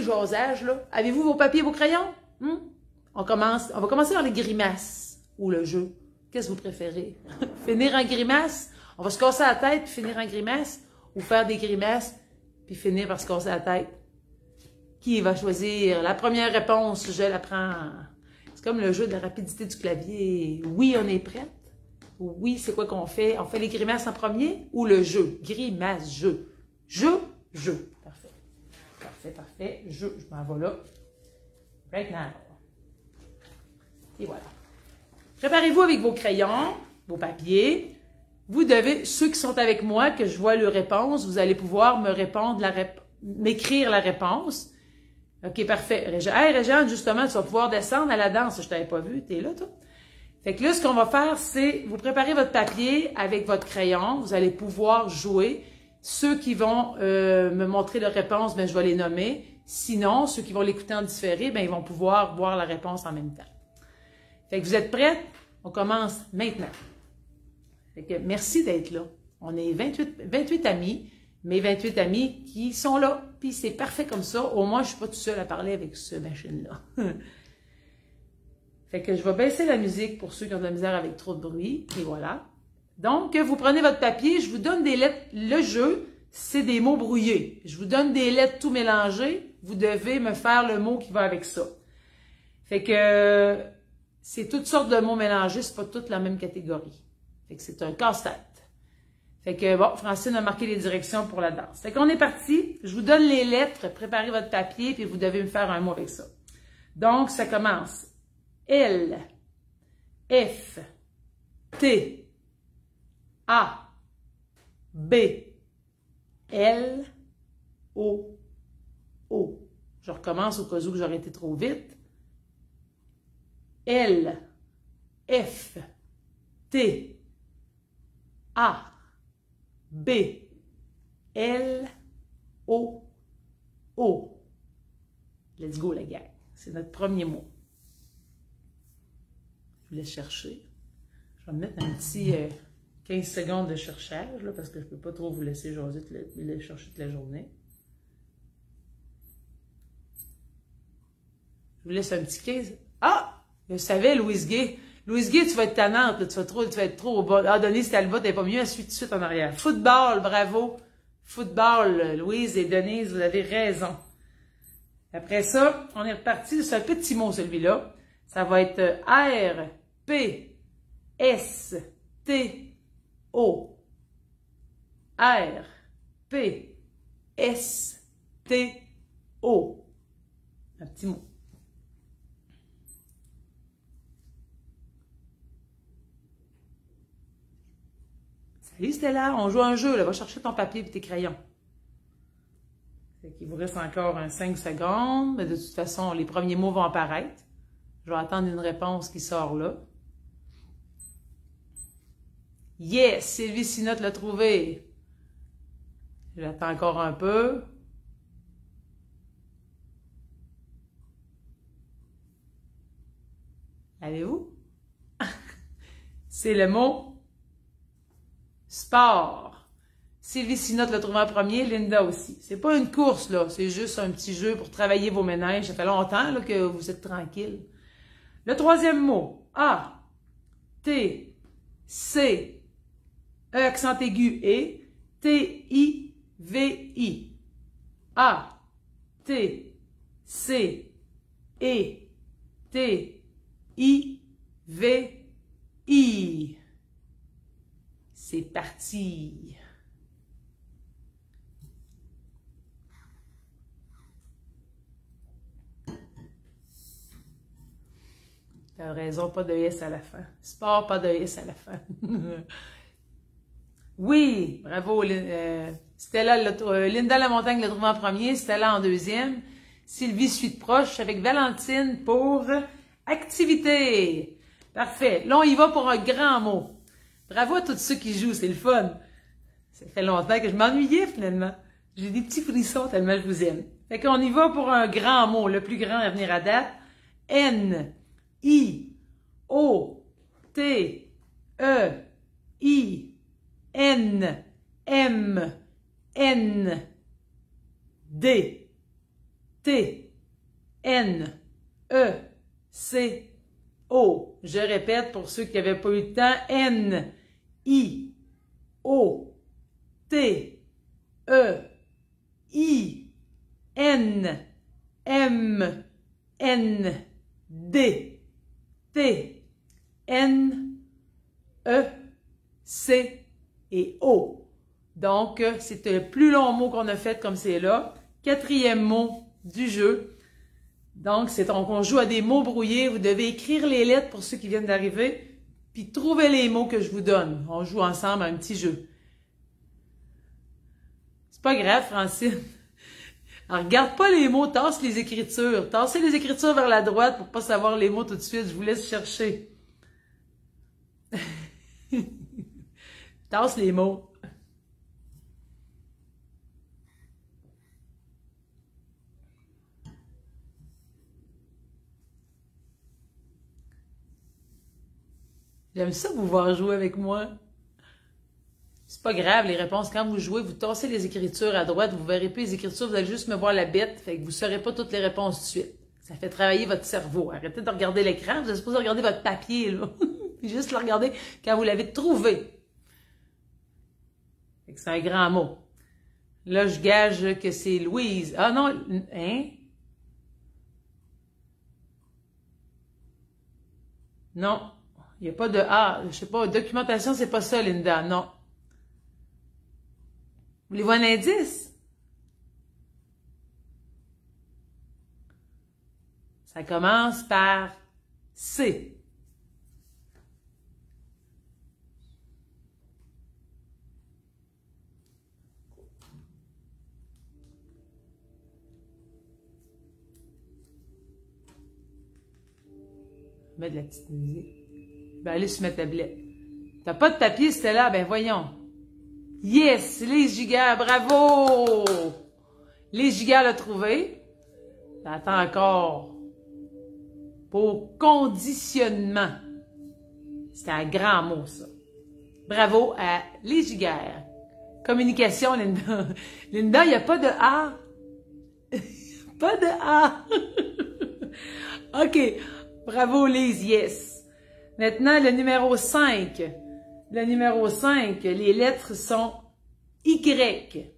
jasage, là. Avez-vous vos papiers et vos crayons? On va commencer par les grimaces ou le jeu. Qu'est-ce que vous préférez? Finir en grimace? On va se casser la tête puis finir en grimace? Ou faire des grimaces puis finir par se casser la tête? Qui va choisir? La première réponse, je la prends. C'est comme le jeu de la rapidité du clavier. Oui, on est prête? Oui, c'est quoi qu'on fait? On fait les grimaces en premier ou le jeu? Grimace, jeu. Jeu. Parfait. Parfait. Je m'en vais là. Right now. Et voilà. Préparez-vous avec vos crayons, vos papiers. Vous devez, ceux qui sont avec moi, que je vois leur réponse, vous allez pouvoir me répondre, m'écrire la réponse. OK, parfait. Hey, Réjeanne, justement, tu vas pouvoir descendre à la danse. Je t'avais pas vu. T'es là, toi? Fait que là, ce qu'on va faire, c'est vous préparez votre papier avec votre crayon. Vous allez pouvoir jouer. Ceux qui vont me montrer leur réponse, ben, je vais les nommer. Sinon, ceux qui vont l'écouter en différé, ben, ils vont pouvoir voir la réponse en même temps. Fait que vous êtes prêts? On commence maintenant. Fait que merci d'être là. On est 28 amis, mes 28 amis qui sont là. Puis c'est parfait comme ça. Au moins, je ne suis pas tout seul à parler avec ce machine-là. Fait que je vais baisser la musique pour ceux qui ont de la misère avec trop de bruit. Et voilà. Donc, vous prenez votre papier, je vous donne des lettres. Le jeu, c'est des mots brouillés. Je vous donne des lettres tout mélangées. Vous devez me faire le mot qui va avec ça. Fait que c'est toutes sortes de mots mélangés, c'est pas toutes la même catégorie. Fait que c'est un casse-tête. Fait que bon, Francine a marqué les directions pour la danse. Fait qu'on est parti. Je vous donne les lettres, préparez votre papier, puis vous devez me faire un mot avec ça. Donc, ça commence. L, F, T, A, B, L, O, O. Je recommence au cas où j'aurais été trop vite. L, F, T, A, B, L, O, O. Let's go, la gang. C'est notre premier mot. Je vous laisse chercher. Je vais me mettre un petit 15 secondes de cherchage, là, parce que je ne peux pas trop vous laisser jaser, chercher toute la journée. Je vous laisse un petit 15. Ah! Je savais, Louise Gay. Louise Gay, tu vas être tannante, là, tu vas être trop au bas. Ah, Denise Talbot, t'es pas mieux, elle suit tout de suite en arrière. Football, bravo. Football, Louise et Denise, vous avez raison. Après ça, on est reparti. C'est un petit mot, celui-là. Ça va être R, P, S, T, O. R, P, S, T, O. Un petit mot. Salut Stella, on joue à un jeu, là. Va chercher ton papier et tes crayons. Il vous reste encore 5 secondes, mais de toute façon, les premiers mots vont apparaître. Je vais attendre une réponse qui sort là. Yes! Sylvie Sinotte l'a trouvé. J'attends encore un peu. Allez-vous? C'est le mot sport. Sylvie Sinotte l'a trouvé en premier, Linda aussi. C'est pas une course, là. C'est juste un petit jeu pour travailler vos méninges. Ça fait longtemps là, que vous êtes tranquille. Le troisième mot. A, T, C, E accent aigu et T, I, V, I. A, T, C, E, T, I, V, I. C'est parti. T'as raison, pas de S à la fin. Sport, pas de S à la fin. Oui, bravo. Stella, Linda Lamontagne l'a trouvé en premier, Stella en deuxième. Sylvie suit de proche avec Valentine pour activité. Parfait. Là, on y va pour un grand mot. Bravo à tous ceux qui jouent, c'est le fun. Ça fait longtemps que je m'ennuyais finalement. J'ai des petits frissons tellement je vous aime. Fait qu'on y va pour un grand mot, le plus grand à venir à date. N, I, O, T, E, I, N, M, N, D, T, N, E, C, O. Je répète pour ceux qui n'avaient pas eu le temps. N, I, O, T, E, I, N, M, N, D, T, N, E, C et O. Donc, c'est le plus long mot qu'on a fait comme c'est là. Quatrième mot du jeu. Donc, on joue à des mots brouillés. Vous devez écrire les lettres pour ceux qui viennent d'arriver, puis trouver les mots que je vous donne. On joue ensemble à un petit jeu. C'est pas grave, Francine. Alors, regarde pas les mots, tasse les écritures. Tassez les écritures vers la droite pour pas savoir les mots tout de suite. Je vous laisse chercher. Tasse les mots. J'aime ça vous voir jouer avec moi. C'est pas grave, les réponses. Quand vous jouez, vous tassez les écritures à droite, vous verrez plus les écritures, vous allez juste me voir la bête, fait que vous ne saurez pas toutes les réponses tout de suite. Ça fait travailler votre cerveau. Arrêtez de regarder l'écran, vous êtes supposé regarder votre papier, là. Puis juste le regarder quand vous l'avez trouvé. Fait que c'est un grand mot. Là, je gage que c'est Louise. Ah non, hein? Non. Il n'y a pas de A. Je sais pas, documentation, c'est pas ça, Linda. Non. Voulez-vous un indice? Ça commence par C. Mets de la petite musique. Ben, allez sur ma tablette. T'as pas de papier, c'était là? Ben, voyons. Yes! Lise Giguère, bravo! Lise Giguère l'a trouvé. Attends encore. Pour conditionnement. C'est un grand mot, ça. Bravo à Lise Giguère. Communication, Linda. Linda, il n'y a pas de A. Pas de A. OK. Bravo, Lise, yes. Maintenant, le numéro 5. Le numéro 5, les lettres sont Y,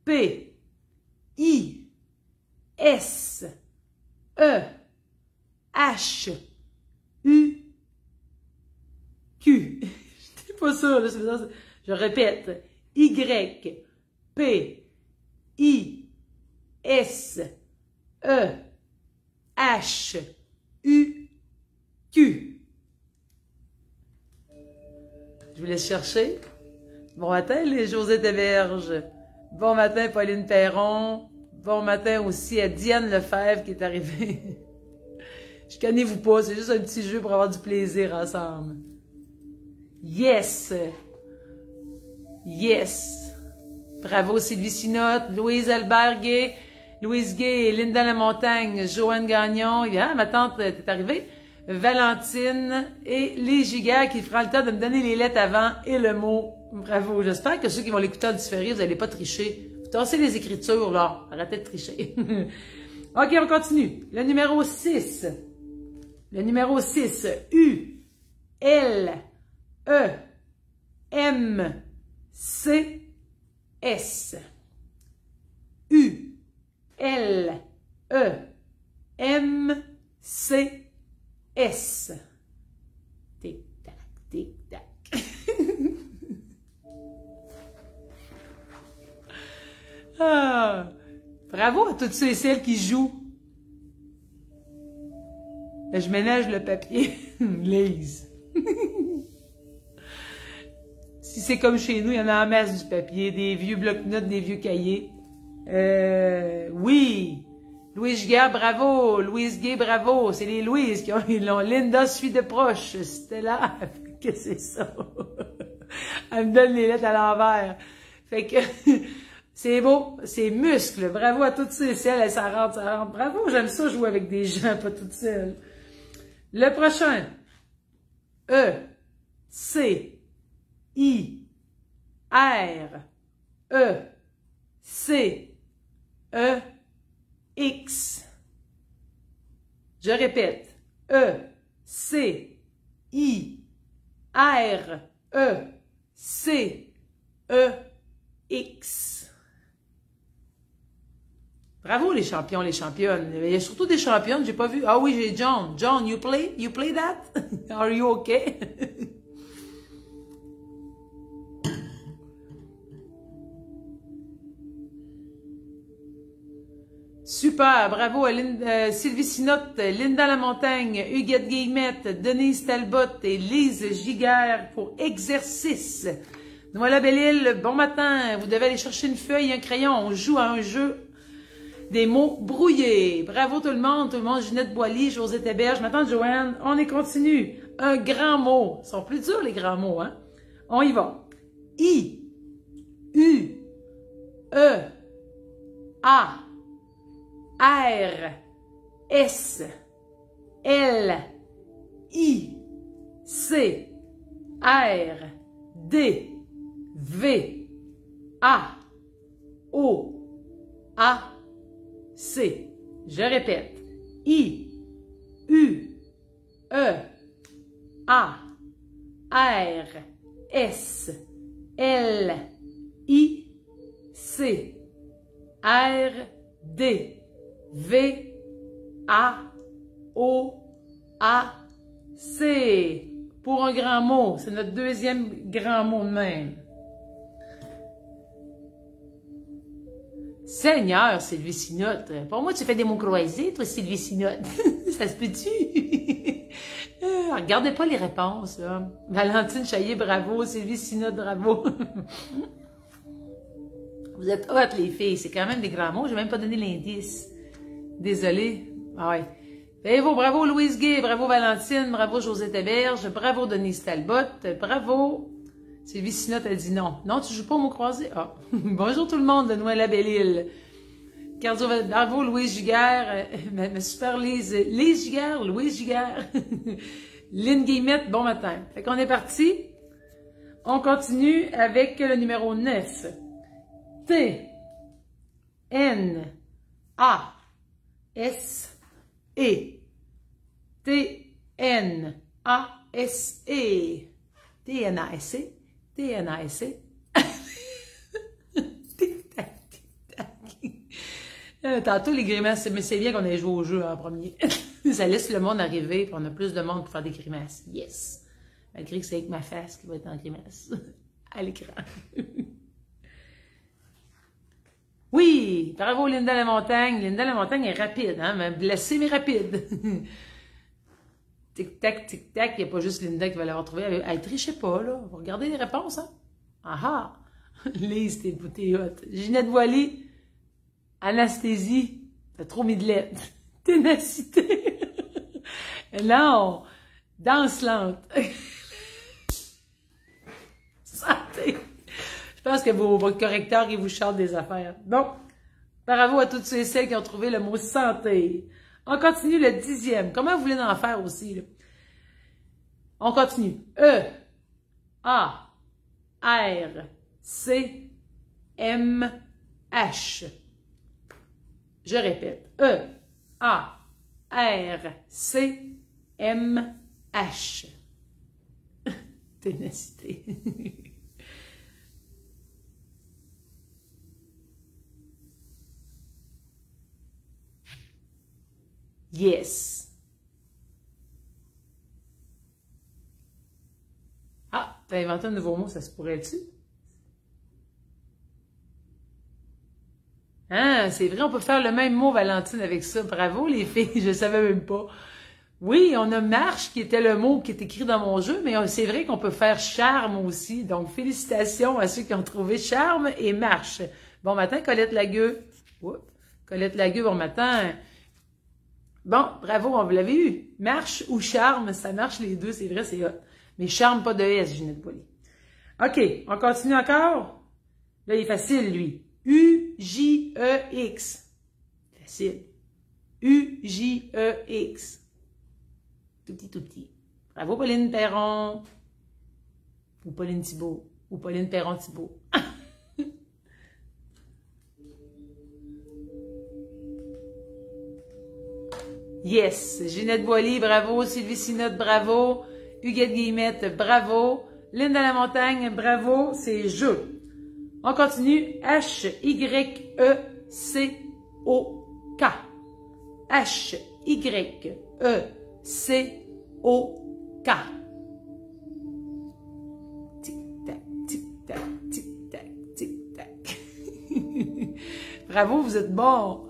P, I, S, E, H, U, Q. Je n'étais pas sûre, là, je répète. Y, P, I, S, E, H, U, Q. Je vous laisse chercher. Bon matin, les Josette Verge. Bon matin, Pauline Perron. Bon matin aussi à Diane Lefebvre qui est arrivée. Je connais-vous pas, c'est juste un petit jeu pour avoir du plaisir ensemble. Yes! Yes! Bravo Sylvie Sinotte, Louise Albert Gay, Louise Gay, Linda Lamontagne, Joanne Gagnon. Ah, ma tante est arrivée. Valentine et les Giguères qui feront le temps de me donner les lettres avant et le mot. Bravo. J'espère que ceux qui vont l'écouter en différé, vous n'allez pas tricher. Vous tassez les écritures, là. Arrêtez de tricher. OK, on continue. Le numéro 6. Le numéro 6. U, L, E, M, C, S. U, L, E, M, C, S. Tic-tac, tic-tac. Ah, bravo à toutes ceux et celles qui jouent. Je ménage le papier. Lise. Si c'est comme chez nous, il y en a en masse du papier, des vieux blocs-notes, des vieux cahiers. Oui. Louise Giguère, bravo. Louise Gay, bravo. C'est les Louise qui ont Linda suit de proche. C'était là. Que c'est ça? Elle me donne les lettres à l'envers. Fait que c'est beau. C'est muscle. Bravo à toutes celles. Elles s'en rentrent, ça rentre. Bravo. J'aime ça jouer avec des gens, pas toutes seules. Le prochain. E, C, I, R, E, C, E, X. Je répète. E, C, I, R, E, C, E, X. Bravo les champions, les championnes. Il y a surtout des championnes, j'ai pas vu. Ah oui, j'ai John. John, you play that? Are you okay? Super, bravo à Sylvie Sinotte, Linda Lamontagne, Huguette Guillemette, Denise Talbot et Lise Giguère pour exercice. Voilà Belle-Île, bon matin, vous devez aller chercher une feuille et un crayon, on joue à un jeu des mots brouillés. Bravo tout le monde, Ginette Boily, Josette Héberge, ma tante Joanne, on y continue. Un grand mot, ils sont plus durs les grands mots, hein? On y va. I, U, E, A, R, S, L, I, C, R, D, V, A, O, A, C. Je répète. I, U, E, A, R, S, L, I, C, R, D, V, A, O, A, C. Pour un grand mot. C'est notre deuxième grand mot de même. Seigneur, Sylvie Sinotte. Pour moi, tu fais des mots croisés, toi, Sylvie Sinotte. Ça se peut-tu? Regardez pas les réponses, là. Valentine Chaillé, bravo. Sylvie Sinotte, bravo. Vous êtes hot, les filles. C'est quand même des grands mots. Je n'ai même pas donné l'indice. Désolée. Ah ouais. Bravo Louise Gay, bravo Valentine, bravo Josette Héberge, bravo Denise Talbot, bravo. Sylvie Sinotte a dit non. Non, tu joues pas au mot croisé? Ah. Bonjour tout le monde de Noël-la-Belle-Île. Bravo Louise Giguère, ma super Lise. Lise Giguère, Louise Giguère. Lynn Guillemette, bon matin. Fait qu'on est parti. On continue avec le numéro 9. T, N, A, S, E. T, N, A, S, E. T, N, A, S, E. T, N, A, S, E. Tic-tac, tic-tac. Tantôt, les grimaces, mais c'est bien qu'on ait joué au jeu en premier. Ça laisse le monde arriver, puis on a plus de monde pour faire des grimaces. Yes! Malgré que c'est avec ma face qui va être en grimace. À l'écran. Oui! Bravo, Linda Lamontagne. Linda Lamontagne est rapide, hein? Blessée, mais rapide. Tic-tac, tic-tac. Il n'y a pas juste Linda qui va l'avoir trouvé. Elle ne trichait pas, là. Vous regardez les réponses, hein? Ah ah! Lise, t'es hot. Ginette Boily. Anasthésie. T'as trop mis de lettres. Ténacité. Non! Danse lente. Santé. Je pense que votre correcteur, il vous chante des affaires. Bon, bravo à toutes ceux et celles qui ont trouvé le mot santé. On continue le 10e. Comment vous voulez en faire aussi, là? On continue. E, A, R, C, M, H. Je répète. E, A, R, C, M, H. Ténacité. Yes. Ah, t'as inventé un nouveau mot, ça se pourrait-tu? Ah, c'est vrai, on peut faire le même mot, Valentine, avec ça. Bravo, les filles, je savais même pas. Oui, on a marche qui était le mot qui est écrit dans mon jeu, mais c'est vrai qu'on peut faire charme aussi. Donc, félicitations à ceux qui ont trouvé charme et marche. Bon matin, Colette Lagueux. Oups. Colette Lagueux, bon matin. Bon, bravo, on vous l'avez eu. Marche ou charme, ça marche les deux, c'est vrai, c'est hot. Mais charme, pas de S, Ginette Boily. OK, on continue encore. Là, il est facile, lui. U-J-E-X. Facile. U-J-E-X. Tout petit, tout petit. Bravo, Pauline Perron. Ou Pauline Thibault. Ou Pauline Perron-Thibault. Yes. Ginette Boily, bravo. Sylvie Sinotte, bravo. Huguette Guillemette, bravo. Linda La Montagne, bravo. C'est jeu. On continue. H-Y-E-C-O-K. H-Y-E-C-O-K. Tic-tac, tic-tac, tic-tac, tic-tac. Bravo, vous êtes bon.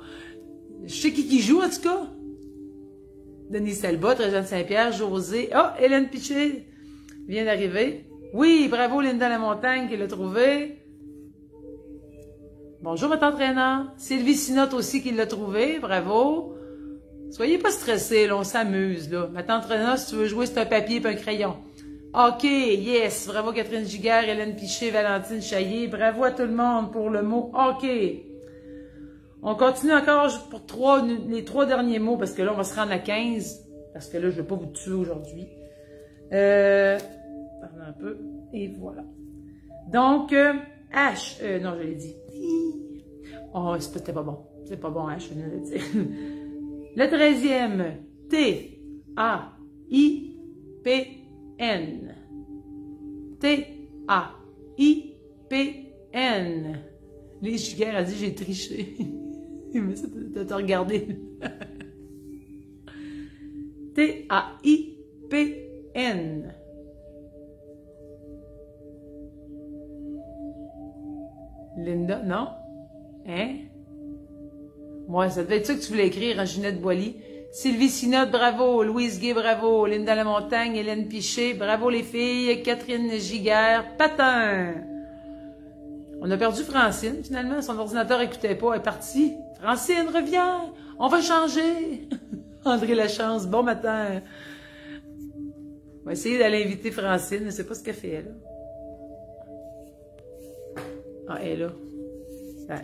Je sais qui joue, en tout cas. Denise Talbot, Réjeanne Saint-Pierre, José. Oh, Hélène Piché vient d'arriver. Oui, bravo, Linda La Montagne qui l'a trouvé. Bonjour, votre entraîneur. Sylvie Sinotte aussi qui l'a trouvé. Bravo. Soyez pas stressés, là, on s'amuse, là. Ma tante Renan, si tu veux jouer, c'est un papier et un crayon. OK, yes. Bravo Catherine Giguère, Hélène Piché, Valentine Chaillé. Bravo à tout le monde pour le mot OK. On continue encore pour les 3 derniers mots, parce que là, on va se rendre à 15. Parce que là, je ne vais pas vous tuer aujourd'hui. Pardon un peu. Et voilà. Donc, H. Non, je l'ai dit. Oh, c'était pas bon. C'est pas bon, H, je viens de le dire. Le 13e, T-A-I-P-N. T-A-I-P-N. Les Giguère a dit j'ai triché. Mais ça, t'as regardé. T-A-I-P-N. Linda, non? Hein? Ouais, ça devait être ça que tu voulais écrire, hein, Ginette Boily. Sylvie Sinotte, bravo. Louise Gay, bravo. Linda La Montagne, Hélène Piché, bravo les filles. Catherine Giguère, patin. On a perdu Francine, finalement. Son ordinateur n'écoutait pas, elle est partie. Francine, reviens. On va changer. André Lachance, bon matin. On va essayer d'aller inviter Francine. Je ne sais pas ce qu'elle fait, elle. Ah, elle est là. Ouais.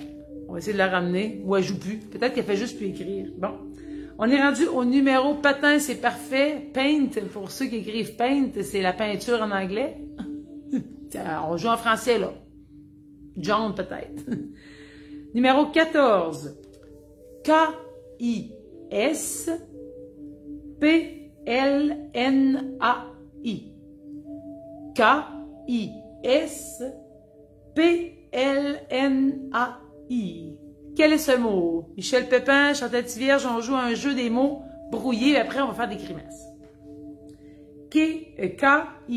On va essayer de la ramener. Ou elle joue plus. Peut-être qu'elle fait juste plus écrire. Bon. On est rendu au numéro patin, c'est parfait. Paint, pour ceux qui écrivent paint, c'est la peinture en anglais. On joue en français, là. John, peut-être. Numéro 14. K-I-S-P-L-N-A-I. K-I-S-P-L-N-A-I. Quel est ce mot? Michel Pépin, Chantal Tivierge, on joue à un jeu des mots brouillés. Après, on va faire des grimaces. K-I-S-P-L-N-A-I,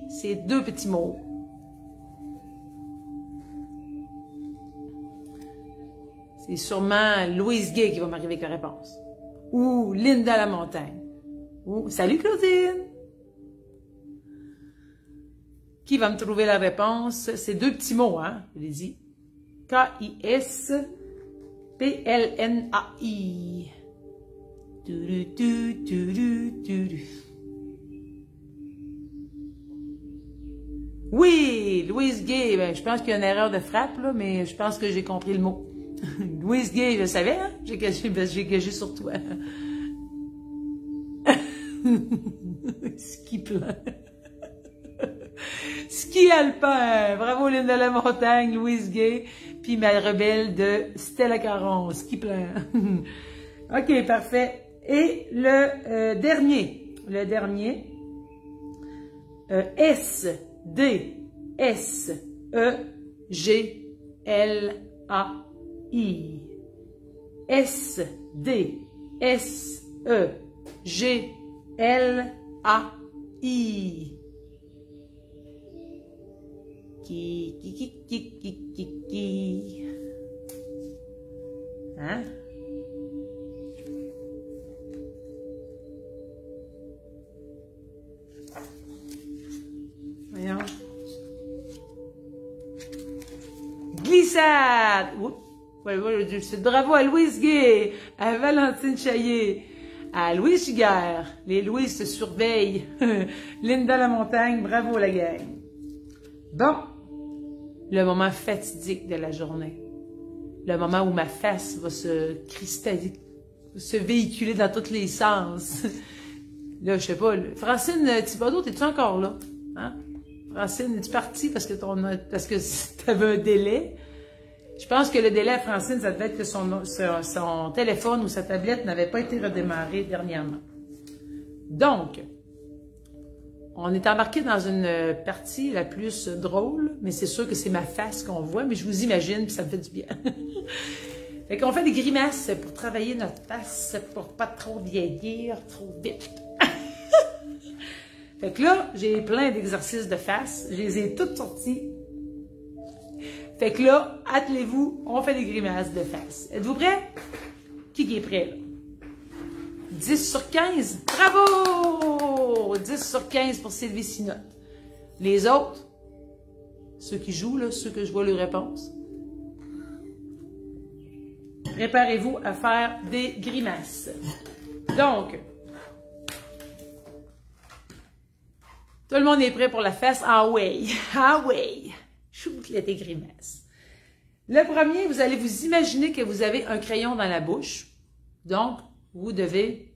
c'est 2 petits mots. C'est sûrement Louise Gay qui va m'arriver avec la réponse. Ou Linda La Montagne. Ou salut Claudine! Qui va me trouver la réponse? C'est 2 petits mots, hein? Je l'ai dit. K-I-S-P-L-N-A-I. Oui, Louise Gay. Ben, je pense qu'il y a une erreur de frappe, là, mais je pense que j'ai compris le mot. Louise Gay, je savais, hein? J'ai gagé sur toi. Ski plein. Ski alpin. Bravo, Linda La Montagne, Louise Gay, puis ma rebelle de Stella Caron. Ski plein. OK, parfait. Et le dernier. S-D-S-E-G-L-A-I. S-D-S-E-G-L-A-I. Ki. Hein? Voyons. Glissade! C'est bravo à Louise Gay, à Valentine Chaillé, à Louise Giguère. Les Louise se surveillent. Linda La Montagne, bravo la gang. Bon, le moment fatidique de la journée. Le moment où ma face va se cristalliser, se véhiculer dans tous les sens. Là, je sais pas. Francine Thibodeau, es-tu encore là? Hein? Francine, es-tu partie parce que t'avais un délai? Je pense que le délai à Francine, ça devait être que son téléphone ou sa tablette n'avait pas été redémarré dernièrement. Donc, on est embarqué dans une partie la plus drôle, mais c'est sûr que c'est ma face qu'on voit, mais je vous imagine, puis ça me fait du bien. Fait qu'on fait des grimaces pour travailler notre face, pour pas trop vieillir, trop vite. Fait que là, j'ai plein d'exercices de face, je les ai toutes sortis. Fait que là, attelez-vous, on fait des grimaces de face. Êtes-vous prêts? Qui est prêt, là? 10 sur 15. Bravo! 10 sur 15 pour Sylvie Sinotte. Les autres, ceux qui jouent, là, ceux que je vois les réponses, préparez-vous à faire des grimaces. Donc, tout le monde est prêt pour la fesse? Ah ouais! Ah ouais! Shoot, il y a des grimaces. Le premier, vous allez vous imaginer que vous avez un crayon dans la bouche. Donc, vous devez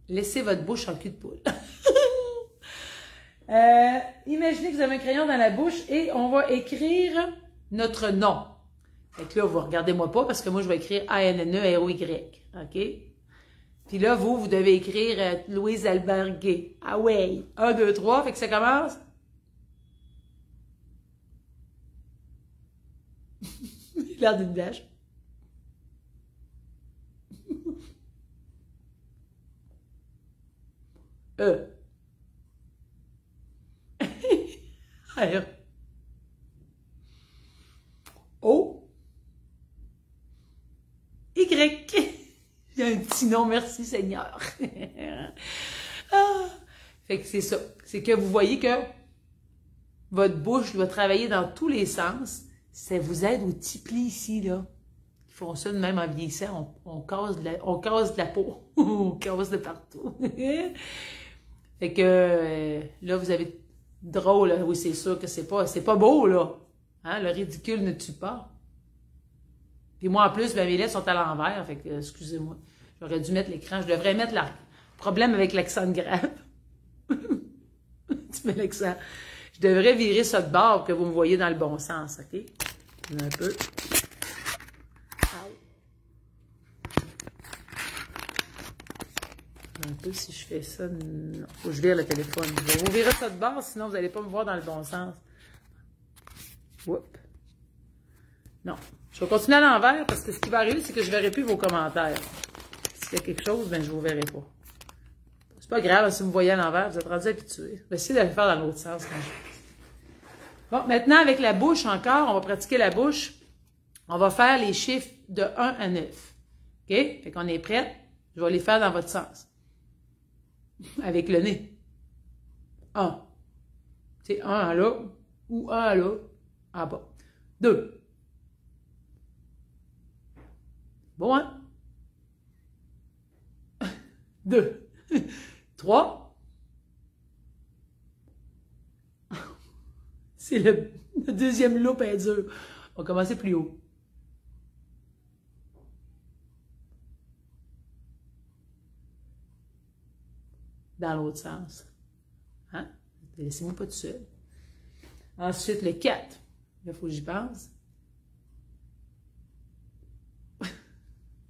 laisser votre bouche en cul de poule. Imaginez que vous avez un crayon dans la bouche et on va écrire notre nom. Fait que là, vous regardez-moi pas parce que moi, je vais écrire A-N-N-E-R-O-Y. OK? Puis là, vous devez écrire Louise Alberguet. Ah ouais! 1, 2, 3. Fait que ça commence. L'air d'une vache. R. O. Y. Il y a un petit nom, merci Seigneur. Ah. Fait que c'est ça. C'est que vous voyez que votre bouche doit travailler dans tous les sens. Ça vous aide aux petits plis ici, là. Ils font ça de même en vieillissant. On casse de la peau. On casse de partout. Fait que là, vous avez drôle. Là. Oui, c'est sûr que c'est pas beau, là. Hein? Le ridicule ne tue pas. Puis moi, en plus, ben, mes lettres sont à l'envers. Fait que, excusez-moi. J'aurais dû mettre l'écran. Je devrais mettre le problème avec l'accent grave. Tu mets l'accent. Je devrais virer ça de bord pour que vous me voyez dans le bon sens, OK? Un peu. Un peu si je fais ça. Non, faut que je vire le téléphone. Je vais vous virer ça de bord, sinon vous n'allez pas me voir dans le bon sens. Oups. Non. Je vais continuer à l'envers parce que ce qui va arriver, c'est que je ne verrai plus vos commentaires. S'il y a quelque chose, ben je ne vous verrai pas. C'est pas grave, si vous me voyez à l'envers, vous êtes rendu habitué. Je vais essayer de le faire dans l'autre sens. Bon, maintenant, avec la bouche encore, on va pratiquer la bouche. On va faire les chiffres de 1 à 9. OK? Fait qu'on est prêts. Je vais les faire dans votre sens. Avec le nez. 1. C'est 1 là, ou 1 là, en bas. 2. Bon, hein? 2. 3. C'est le deuxième loupe est dur. On va commencer plus haut. Dans l'autre sens. Hein? Laissez-moi pas tout seul. Ensuite, le 4. Là, il faut que j'y pense. Je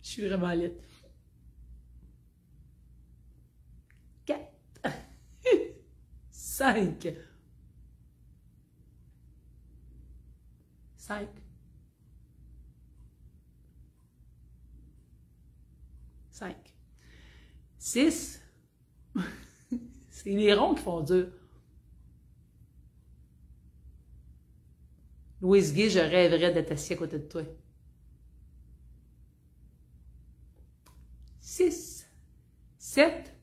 suis vraiment laide. 4. 5. 5. 5. 6. C'est les ronds qui font dur. Louise Guy, je rêverais d'être assis à côté de toi. 6. 7.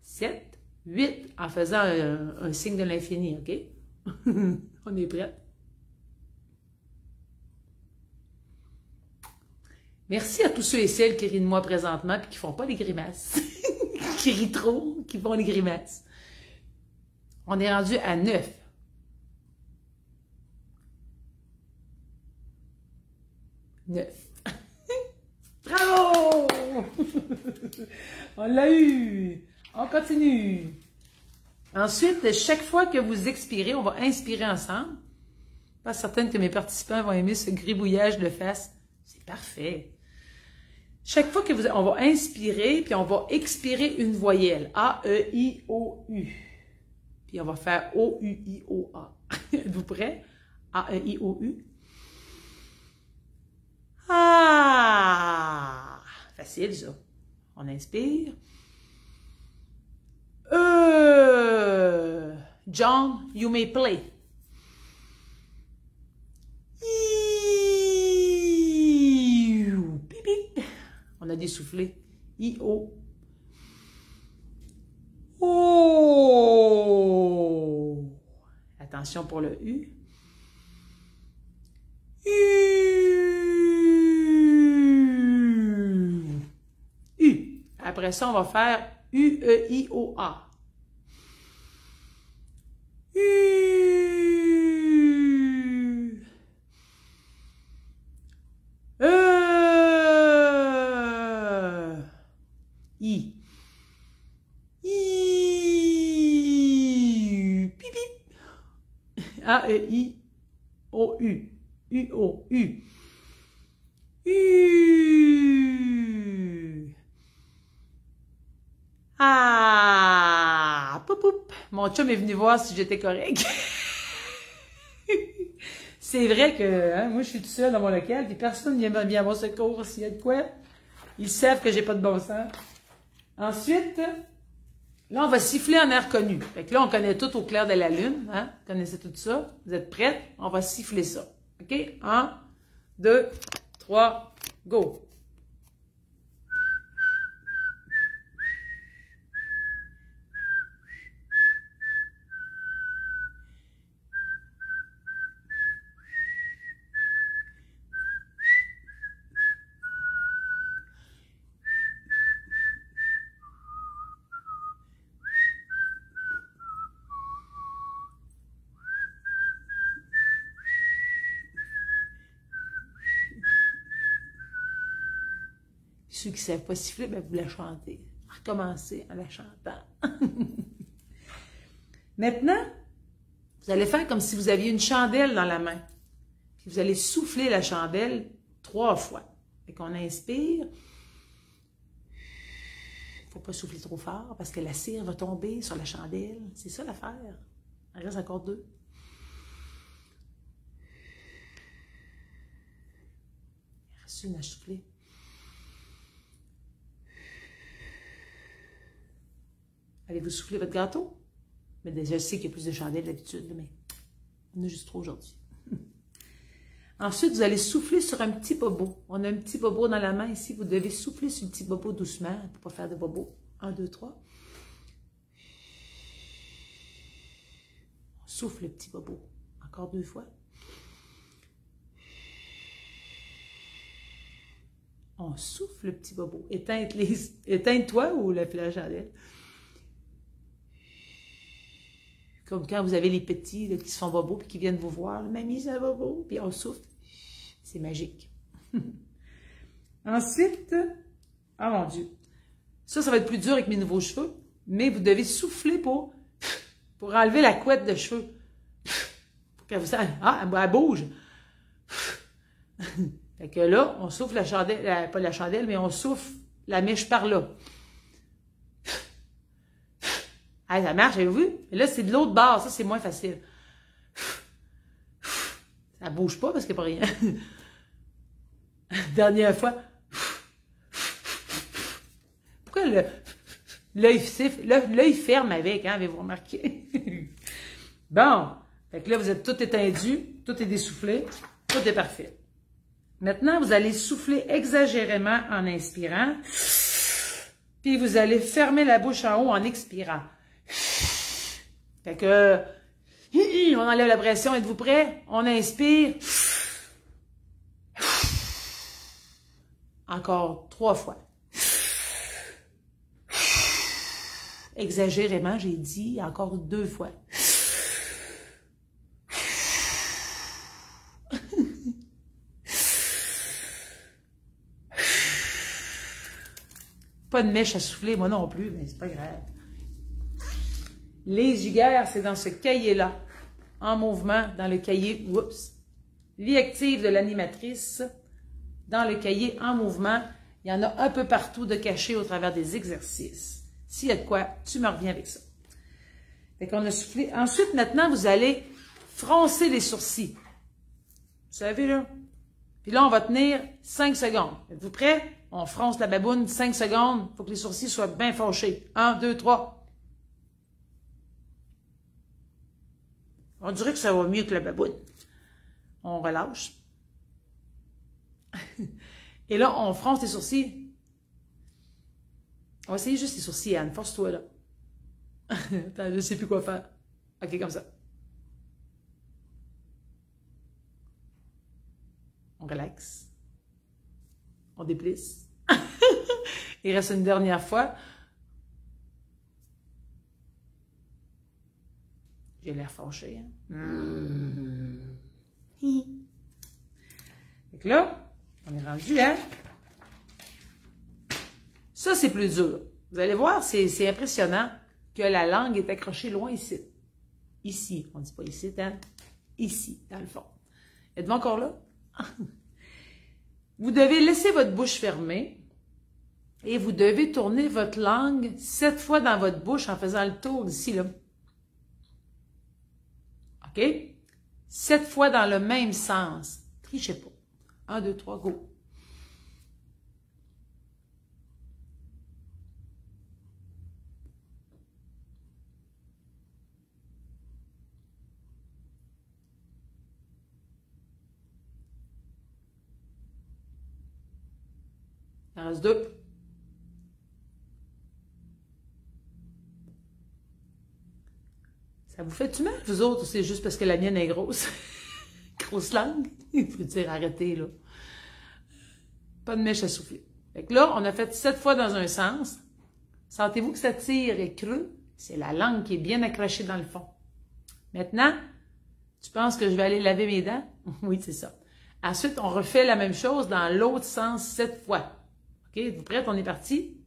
7. 8. En faisant un signe de l'infini, OK? On est prêts? Merci à tous ceux et celles qui rient de moi présentement et qui ne font pas les grimaces. Qui rient trop, qui font les grimaces. On est rendu à 9. Bravo! On l'a eu! On continue. Ensuite, chaque fois que vous expirez, on va inspirer ensemble. Pas certaine que mes participants vont aimer ce gribouillage de face. C'est parfait. Chaque fois que on va inspirer, puis on va expirer une voyelle. A, E, I, O, U. Puis on va faire O, U, I, O, A. Êtes-vous prêts? A, E, I, O, U. Ah! Facile, ça. On inspire. John, you may play. On a des soufflets. I-O. Oh! Attention pour le U. U. Après ça, on va faire U-E-I-O-A. I. A, E, I, O, U. U, O, U. U. Ah! Poup, poup. Mon chum est venu voir si j'étais correct. C'est vrai que hein, moi, je suis tout seul dans mon local, puis personne ne vient à mon secours s'il y a de quoi. Ils savent que j'ai pas de bon sens. Ensuite, là, on va siffler en air connu. Fait que là, on connaît tout au clair de la lune. Hein? Vous connaissez tout ça? Vous êtes prêts? On va siffler ça. OK? 1, 2, 3, go! Ceux qui ne savent pas siffler, ben vous la chantez. Recommencez en la chantant. Maintenant, vous allez faire comme si vous aviez une chandelle dans la main. Puis vous allez souffler la chandelle 3 fois. Fait qu'on inspire. Il ne faut pas souffler trop fort parce que la cire va tomber sur la chandelle. C'est ça l'affaire. Il reste encore 2. Il reste une à souffler. Allez-vous souffler votre gâteau? Mais déjà, je sais qu'il y a plus de chandelles d'habitude, mais on a juste trop aujourd'hui. Ensuite, vous allez souffler sur un petit bobo. On a un petit bobo dans la main ici. Vous devez souffler sur le petit bobo doucement pour ne pas faire de bobo. 1, 2, 3. On souffle le petit bobo. Encore 2 fois. On souffle le petit bobo. Éteins-toi ou la chandelle. Comme quand vous avez les petits là, qui se font bobo et qui viennent vous voir. Mamie, ça va bobo. Puis on souffle. C'est magique. Ensuite, oh mon Dieu. Ça va être plus dur avec mes nouveaux cheveux. Mais vous devez souffler pour enlever la couette de cheveux. Pour que vous sachiez. Ah, elle bouge. Fait que là, on souffle la chandelle, pas la chandelle, mais on souffle la mèche par là. Ah, ça marche, avez-vous vu? Et là, c'est de l'autre bord. Ça, c'est moins facile. Ça bouge pas parce qu'il n'y a pas rien. Dernière fois. Pourquoi l'œil ferme avec, hein, avez-vous remarqué? Bon. Fait que là, vous êtes tout étendu, tout est dessoufflé, tout est parfait. Maintenant, vous allez souffler exagérément en inspirant. Puis vous allez fermer la bouche en haut en expirant. Fait que, on enlève la pression. Êtes-vous prêts? On inspire. Encore 3 fois. Exagérément, j'ai dit encore 2 fois. Pas de mèche à souffler, moi non plus, mais c'est pas grave. Les giguères, c'est dans ce cahier-là. En mouvement, dans le cahier, oups, Vie active de l'animatrice dans le cahier en mouvement. Il y en a un peu partout de cachés au travers des exercices. S'il y a de quoi, tu me reviens avec ça. Fait qu'on a soufflé. Ensuite, maintenant, vous allez froncer les sourcils. Vous savez, là? Puis là, on va tenir 5 secondes. Êtes-vous prêts? On fronce la baboune 5 secondes. Il faut que les sourcils soient bien fauchés. 1, 2, 3. On dirait que ça va mieux que la baboune. On relâche. Et là, on fronce les sourcils. On va essayer juste les sourcils, Anne. Force-toi, là. Attends, je ne sais plus quoi faire. OK, comme ça. On relaxe. On déplisse. Il reste une dernière fois. J'ai l'air fâché. Hein? Donc là, on est rendu à... Ça, c'est plus dur. Vous allez voir, c'est impressionnant que la langue est accrochée loin ici. Ici. On ne dit pas ici, hein? Ici, dans le fond. Êtes-vous encore là? Vous devez laisser votre bouche fermée et vous devez tourner votre langue 7 fois dans votre bouche en faisant le tour d'ici, là. OK? 7 fois dans le même sens. Trichez pas. 1, 2, 3, go. Il en reste 2. Ça vous fait-tu mal, vous autres, ou c'est juste parce que la mienne est grosse? Grosse langue? Il faut dire arrêtez, là. Pas de mèche à souffler. Fait que là, on a fait 7 fois dans un sens. Sentez-vous que ça tire et creux? C'est la langue qui est bien accrochée dans le fond. Maintenant, tu penses que je vais aller laver mes dents? Oui, c'est ça. Ensuite, on refait la même chose dans l'autre sens 7 fois. OK, vous prêtes? On est parti?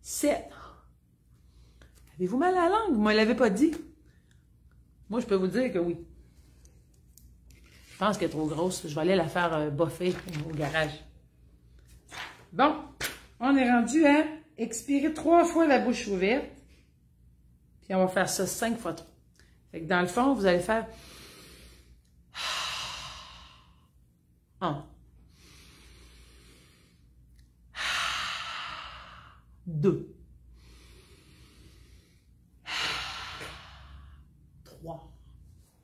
Sept. Avez-vous mal à la langue? Vous ne me l'avez pas dit. Moi, je peux vous dire que oui. Je pense qu'elle est trop grosse. Je vais aller la faire boffer au garage. Bon, on est rendu à expirer 3 fois la bouche ouverte. Puis on va faire ça 5 fois 3. Fait que dans le fond, vous allez faire 1, 2, 3.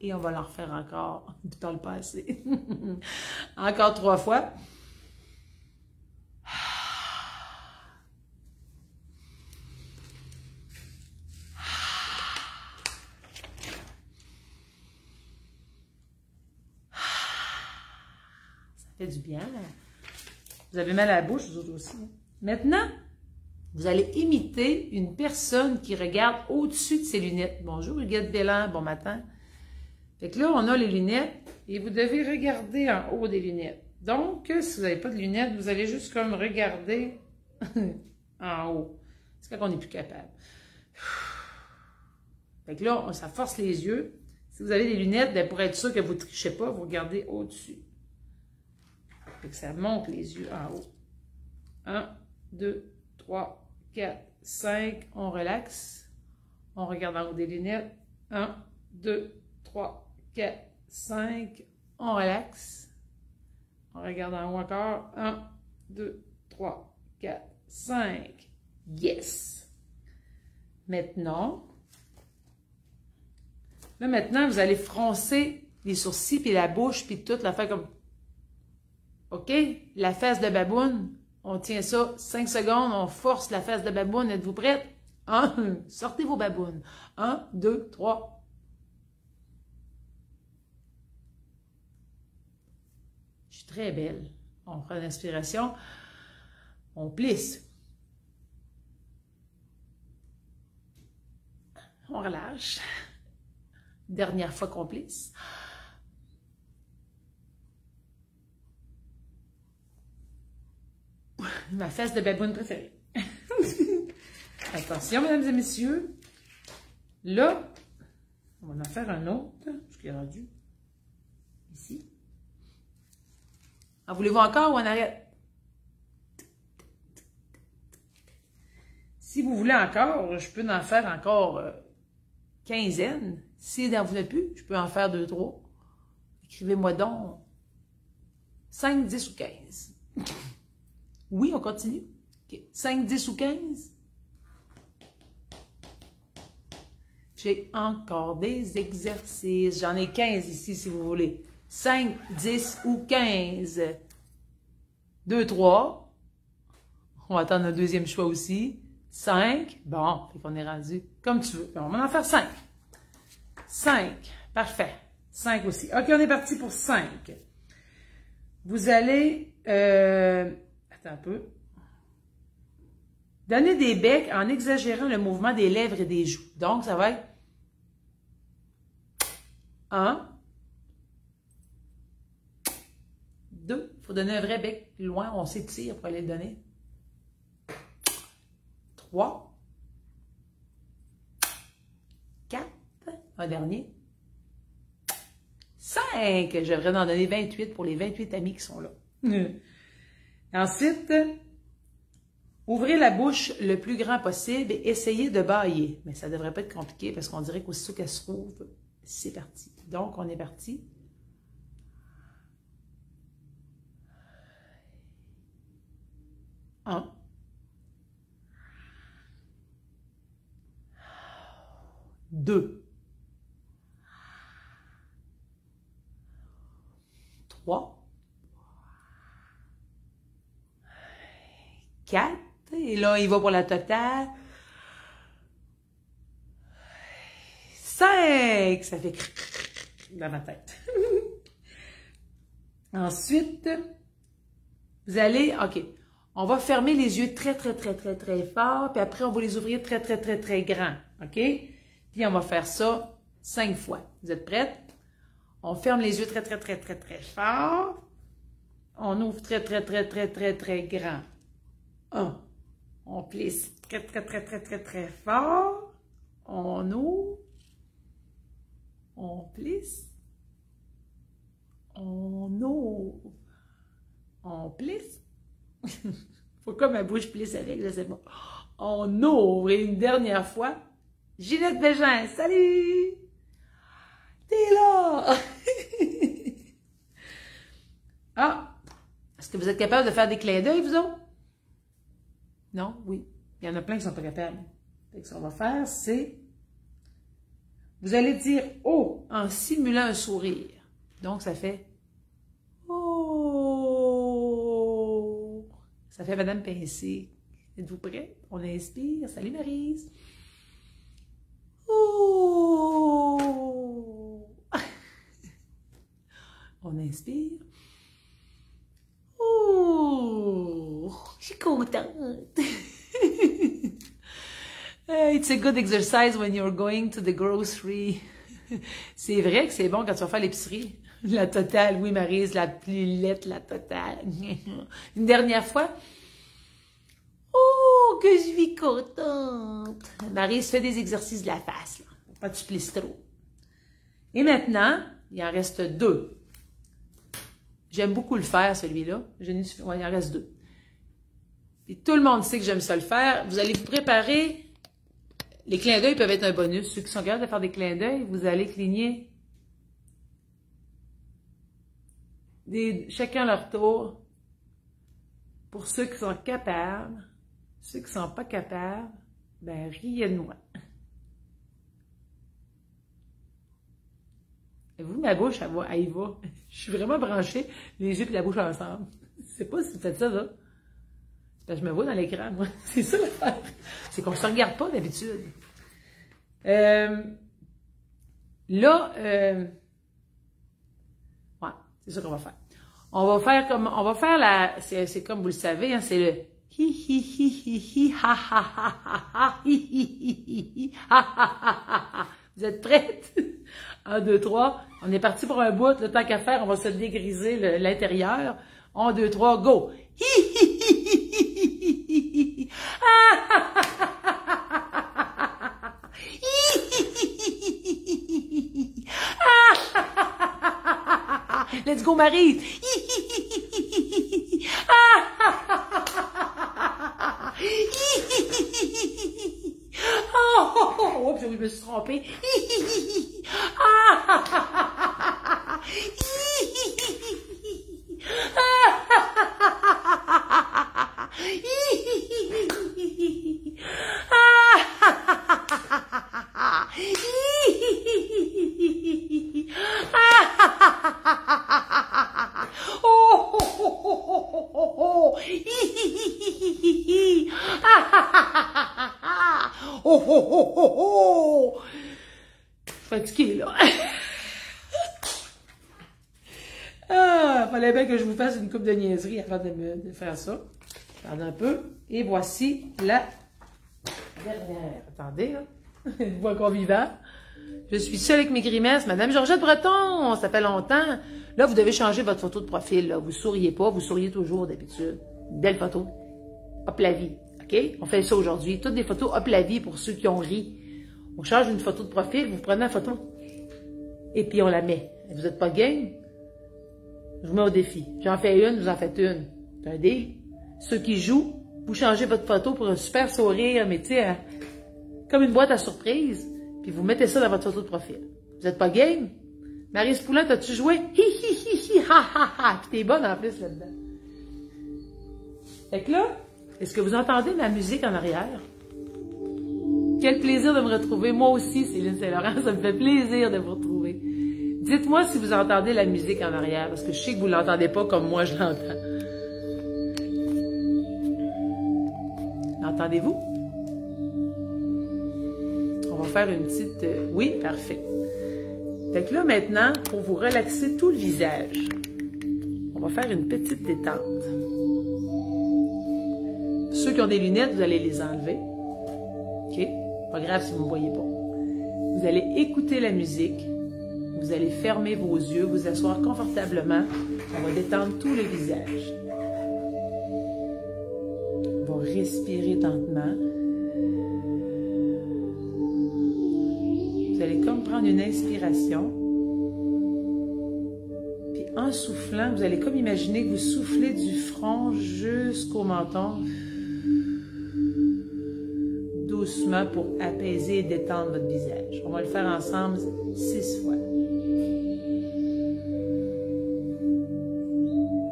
Et on va l'en refaire encore dans le passé. Encore 3 fois. Ça fait du bien. Vous avez mal à la bouche, vous autres aussi. Maintenant, vous allez imiter une personne qui regarde au-dessus de ses lunettes. Bonjour, Huguette Bélan, bon matin. Fait que là, on a les lunettes et vous devez regarder en haut des lunettes. Donc, si vous n'avez pas de lunettes, vous allez juste comme regarder en haut. C'est quand on n'est plus capable. Fait que là, ça force les yeux. Si vous avez des lunettes, ben pour être sûr que vous ne trichez pas, vous regardez au-dessus. Fait que ça monte les yeux en haut. 1, 2, 3, 4, 5. On relaxe. On regarde en haut des lunettes. 1, 2, 3, 4, 5. On relaxe. On regarde en haut encore. 1, 2, 3, 4, 5. Yes! Maintenant, vous allez froncer les sourcils, puis la bouche, puis toute la faire comme... OK? La face de baboune, on tient ça 5 secondes, on force la face de baboune. Êtes-vous prête? 1, sortez vos babounes. 1, 2, 3. Je suis très belle. On prend l'inspiration. On plisse. On relâche. Dernière fois complice. Ma fesse de baboune préférée. Attention, mesdames et messieurs. Là, on va en faire un autre. Ce qui est rendu ici. En voulez-vous encore ou on arrête? Si vous voulez encore, je peux en faire encore quinzaine. Si vous n'en plus, je peux en faire 2, 3. Écrivez-moi donc 5, 10 ou 15. Oui, on continue. Okay. 5, 10 ou 15. J'ai encore des exercices. J'en ai 15 ici, si vous voulez. 5, 10 ou 15. 2, 3. On va attendre un deuxième choix aussi. 5. Bon, fait qu'on est rendu comme tu veux. On va en faire 5. 5. Parfait. 5 aussi. OK, on est parti pour 5. Vous allez... attends un peu. Donner des becs en exagérant le mouvement des lèvres et des joues. Donc, ça va être 1, 2. Il faut donner un vrai bec plus loin. On s'étire pour aller le donner. 3. 4. Un dernier. 5. J'aimerais en donner 28 pour les 28 amis qui sont là. Ensuite, ouvrez la bouche le plus grand possible et essayez de bâiller. Mais ça ne devrait pas être compliqué parce qu'on dirait qu'aussitôt qu'elle se rouvre, c'est parti. Donc, on est parti. 1. 2. 3. 4. Et là, il va pour la totale. 5. Ça fait dans ma tête. Ensuite, vous allez... OK. On va fermer les yeux très, très, très, très, très fort. Puis après, on va les ouvrir très, très, très, très grand. OK? Puis on va faire ça 5 fois. Vous êtes prêtes? On ferme les yeux très, très, très, très, très fort. On ouvre très, très, très, très, très, très grand. 1. On plisse très, très, très, très, très, très fort. On ouvre. On plisse. On ouvre. On plisse. Faut que ma bouche plisse avec, là, c'est bon. On ouvre. Et une dernière fois. Ginette Bégin, salut! T'es là! Ah! Est-ce que vous êtes capable de faire des clins d'œil, vous autres? Non? Oui. Il y en a plein qui ne sont pas capables. Ce qu'on va faire, c'est... Vous allez dire « Oh » en simulant un sourire. Donc, ça fait « Oh ». Ça fait Madame Pincé. Êtes-vous prêts? On inspire. Salut Maryse. Oh! On inspire. Oh! Je suis contente. It's a good exercise when you're going to the grocery. C'est vrai que c'est bon quand tu vas faire l'épicerie. La totale, oui Maryse, la plus laite, la totale. Une dernière fois. Oh, que je suis contente. Maryse fait des exercices de la face, là. Pas que tu plisses trop. Et maintenant, il en reste 2. J'aime beaucoup le faire, celui-là. Ouais, il en reste 2. Et tout le monde sait que j'aime ça le faire. Vous allez vous préparer. Les clins d'œil peuvent être un bonus. Ceux qui sont capables de faire des clins d'œil, vous allez cligner chacun leur tour. Pour ceux qui sont capables, ceux qui ne sont pas capables, ben riez de moi. Et vous, ma bouche, elle y va. Je suis vraiment branchée, les yeux et la bouche ensemble. Je sais pas si vous faites ça, là. Parce que je me vois dans l'écran, moi. C'est ça l'affaire. C'est qu'on ne se regarde pas d'habitude. Ouais, c'est ça qu'on va faire. On va faire la, c'est comme vous le savez, hein, c'est le hi hi hi hi hi ha ha ha ha ha hi hi hi hi ha ha ha ha ha. Vous êtes prêtes? 1, 2, 3. On est parti pour un bout. Le temps qu'à faire, on va se dégriser l'intérieur. 1, 2, 3, go! Let's go, Marie! Oh, je me suis trompée. Fatiguée, là. Fallait bien que je vous fasse une coupe de niaiserie avant de faire ça. Attendez un peu. Et voici la dernière. Attendez, là. Une voix conviviale. Je suis seule avec mes grimaces. Madame Georgette Breton, ça fait longtemps. Là, vous devez changer votre photo de profil. Là. Vous souriez pas, vous souriez toujours d'habitude. Belle photo. Hop la vie. OK? On fait ça aujourd'hui. Toutes des photos hop la vie pour ceux qui ont ri. On change une photo de profil, vous prenez la photo et puis on la met. Vous n'êtes pas game? Je vous mets au défi. J'en fais une, vous en faites une. C'est un deal. Ceux qui jouent, vous changez votre photo pour un super sourire, mais tu sais, comme une boîte à surprise, puis vous mettez ça dans votre photo de profil. Vous n'êtes pas game? Maryse Poulin, as-tu joué? Hi, hi, hi, hi, ha, ha, ha. Puis t'es bonne en plus là-dedans. Fait que là, est-ce que vous entendez ma musique en arrière? Quel plaisir de me retrouver. Moi aussi, Céline Saint-Laurent, ça me fait plaisir de vous retrouver. Dites-moi si vous entendez la musique en arrière, parce que je sais que vous ne l'entendez pas comme moi je l'entends. Entendez-vous? On va faire une petite... Oui, parfait. Fait que là, maintenant, pour vous relaxer tout le visage, on va faire une petite détente. Ceux qui ont des lunettes, vous allez les enlever. OK? Pas grave si vous ne me voyez pas. Vous allez écouter la musique. Vous allez fermer vos yeux, vous asseoir confortablement. On va détendre tout le visage. On va respirer lentement. Vous allez comme prendre une inspiration. Puis en soufflant, vous allez comme imaginer que vous soufflez du front jusqu'au menton. Doucement pour apaiser et détendre votre visage. On va le faire ensemble 6 fois.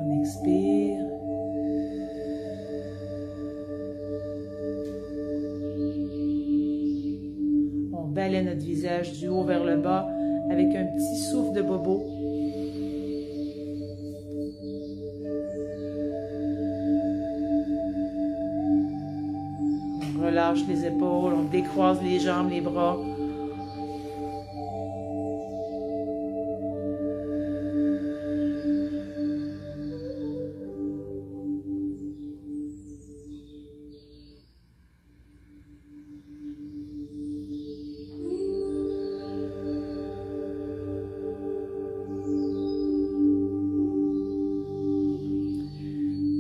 On expire. On balaie notre visage du haut vers le bas avec un petit souffle de bobo. On relâche les épaules, on décroise les jambes, les bras.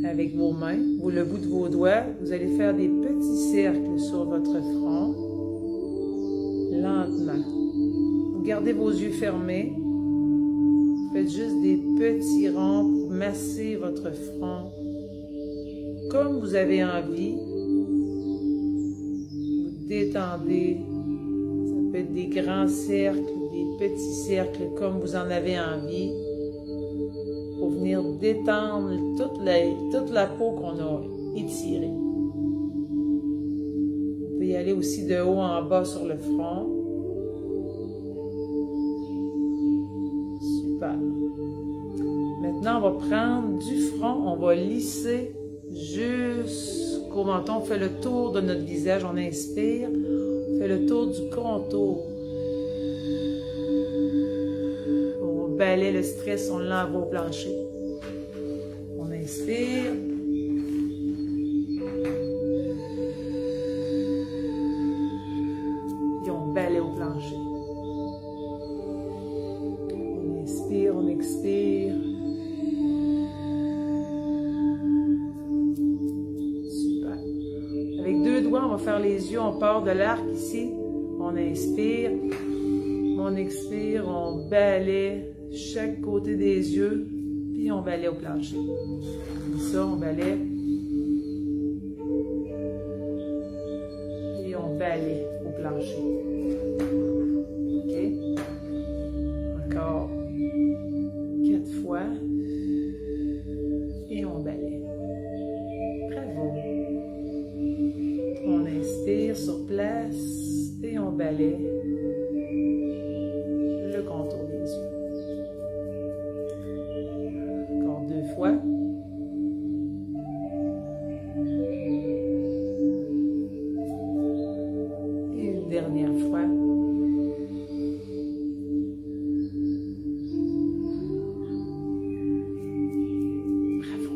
Avec vos mains, ou le bout de vos doigts, vous allez faire des petits cercles sur votre front, lentement. Vous gardez vos yeux fermés, vous faites juste des petits ronds pour masser votre front, comme vous avez envie. Vous détendez, ça peut être des grands cercles, des petits cercles, comme vous en avez envie. Pour venir détendre toute la peau qu'on a étirée. Vous pouvez y aller aussi de haut en bas sur le front. Super. Maintenant, on va prendre du front, on va lisser jusqu'au menton. On fait le tour de notre visage, on inspire, on fait le tour du contour. On balaie le stress, on l'envoie au plancher. On inspire. Et on balaie au plancher. faire les yeux, on part de l'arc ici. On inspire, on expire, on balaie chaque côté des yeux, puis on balaie au plancher. Comme ça, on balaie. Et on balaie au plancher. OK? Encore 4 fois. Et on balaie. Bravo. On inspire sur place et on balaie le contour des yeux. Encore 2 fois. Et une dernière fois. Bravo.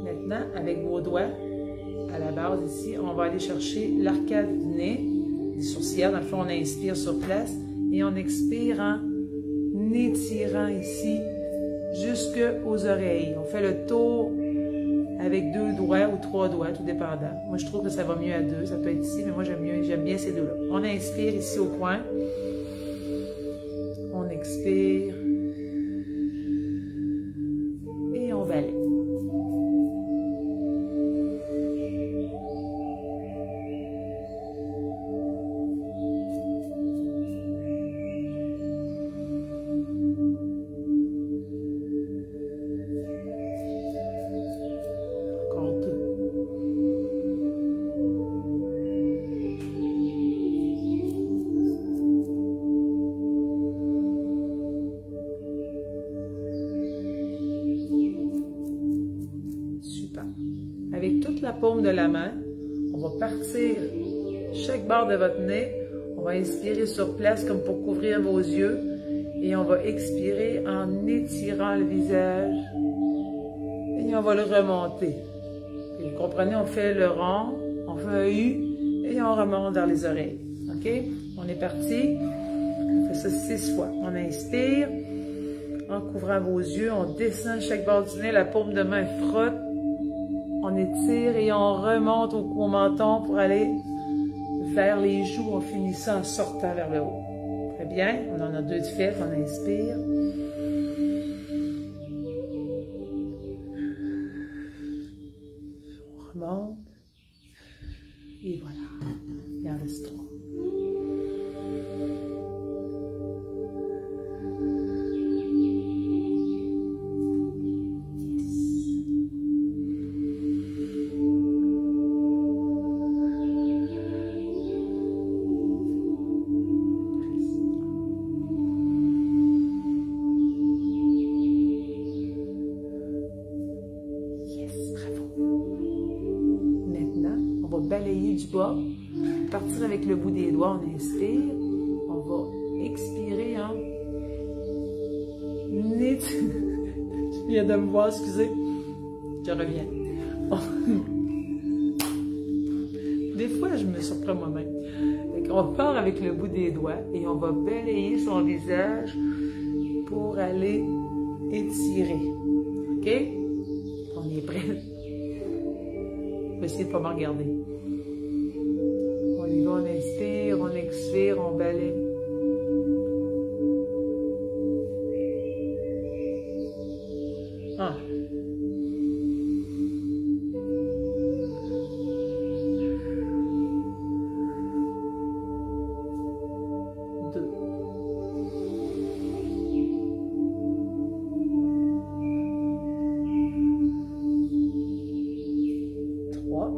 Maintenant, avec vos doigts, à la base ici, on va aller chercher l'arcade du nez, des sourcilières. Dans le fond, on inspire sur place et on expire en étirant ici jusqu'aux oreilles. On fait le tour avec 2 doigts ou 3 doigts, tout dépendant. Moi, je trouve que ça va mieux à 2. Ça peut être ici, mais moi, j'aime bien ces 2-là. On inspire ici au coin. On expire. Et on balaie. Avec toute la paume de la main, on va partir chaque barre de votre nez. On va inspirer sur place comme pour couvrir vos yeux. Et on va expirer en étirant le visage. Et on va le remonter. Et vous comprenez, on fait le rond, on fait un U et on remonte vers les oreilles. OK? On est parti. On fait ça 6 fois. On inspire. En couvrant vos yeux, on descend chaque barre du nez. La paume de main frotte. On étire et on remonte au menton pour aller vers les joues. On finit ça en sortant vers le haut. Très bien. On en a 2 de fait. On inspire. On remonte. Et voilà. Il en reste 3. Balayer du bas, partir avec le bout des doigts, on inspire, on va expirer en je viens de me voir, excusez, je reviens. Des fois, je me surprends moi-même. On part avec le bout des doigts et on va balayer son visage pour aller étirer. OK? On est prêt? Je vais essayer de ne pas me regarder. On y va, on inspire, on expire, on balaye. Un. Deux. Trois.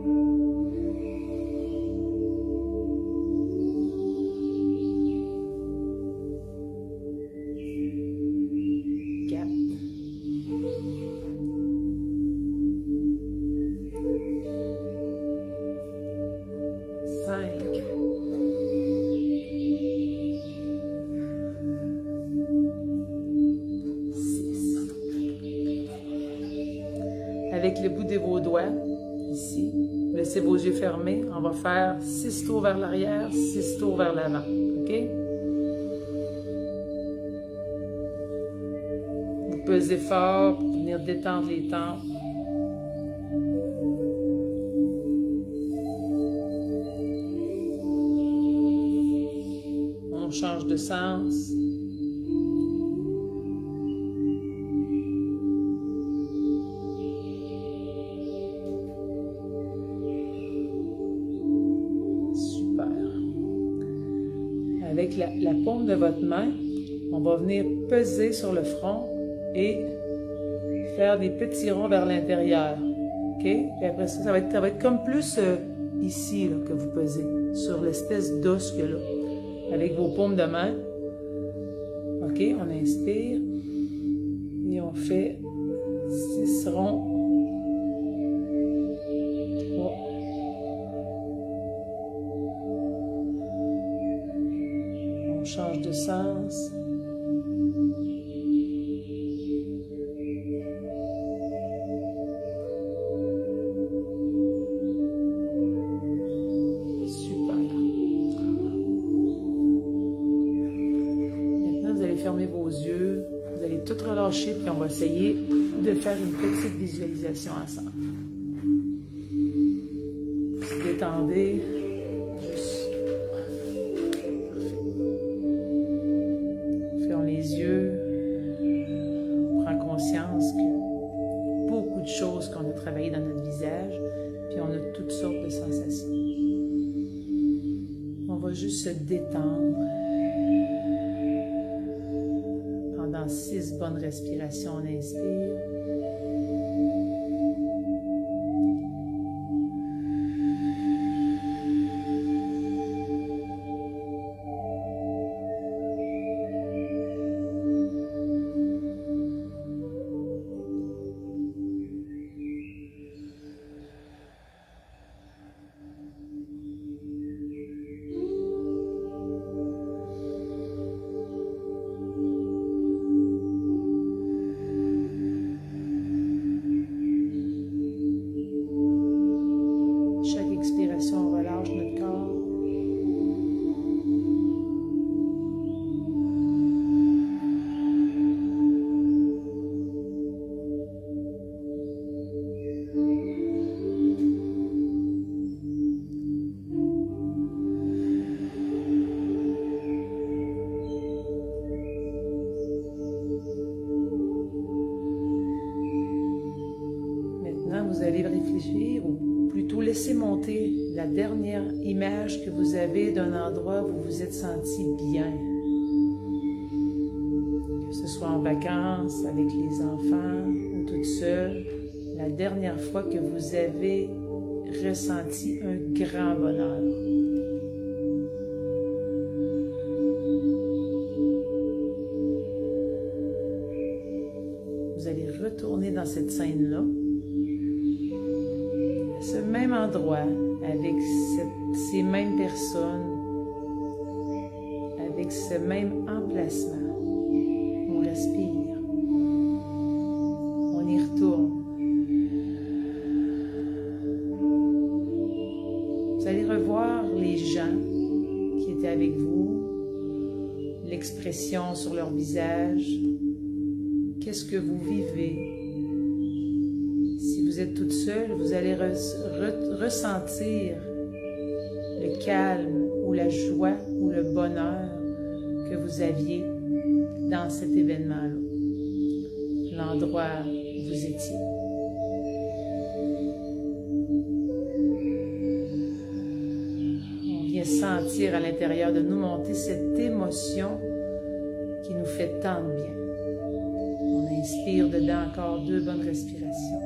5. Avec le bout de vos doigts, ici, laissez vos yeux fermés. On va faire 6 tours vers l'arrière, 6 tours vers l'avant. OK? Vous pesez fort pour venir détendre les tempes. de sens. Avec la paume de votre main, on va venir peser sur le front et faire des petits ronds vers l'intérieur. OK? Puis après ça, ça va être comme plus ici là, que vous pesez, sur l'espèce d'os que là. Avec vos paumes de main. OK? On inspire. Et on fait 6 ronds. Change de sens. Super. Maintenant, vous allez fermer vos yeux. Vous allez tout relâcher, puis on va essayer de faire une petite visualisation ensemble. Vous vous détendez. Travailler dans notre visage, puis on a toutes sortes de sensations. On va juste se détendre pendant 6 bonnes respirations. On inspire. On relâche notre corps. Maintenant, vous allez réfléchir ou plutôt laisser monter la dernière image que vous avez d'un endroit où vous vous êtes senti bien. Que ce soit en vacances, avec les enfants ou toute seule, la dernière fois que vous avez ressenti un grand bonheur. Vous allez retourner dans cette scène-là, à ce même endroit, avec ces mêmes personnes, avec ce même emplacement. On respire. On y retourne. Vous allez revoir les gens qui étaient avec vous, l'expression sur leur visage. Qu'est-ce que vous vivez? Si vous êtes toute seule, vous allez ressentir le calme ou la joie ou le bonheur que vous aviez dans cet événement-là, l'endroit où vous étiez. On vient sentir à l'intérieur de nous monter cette émotion qui nous fait tant de bien. On inspire dedans encore 2 bonnes respirations.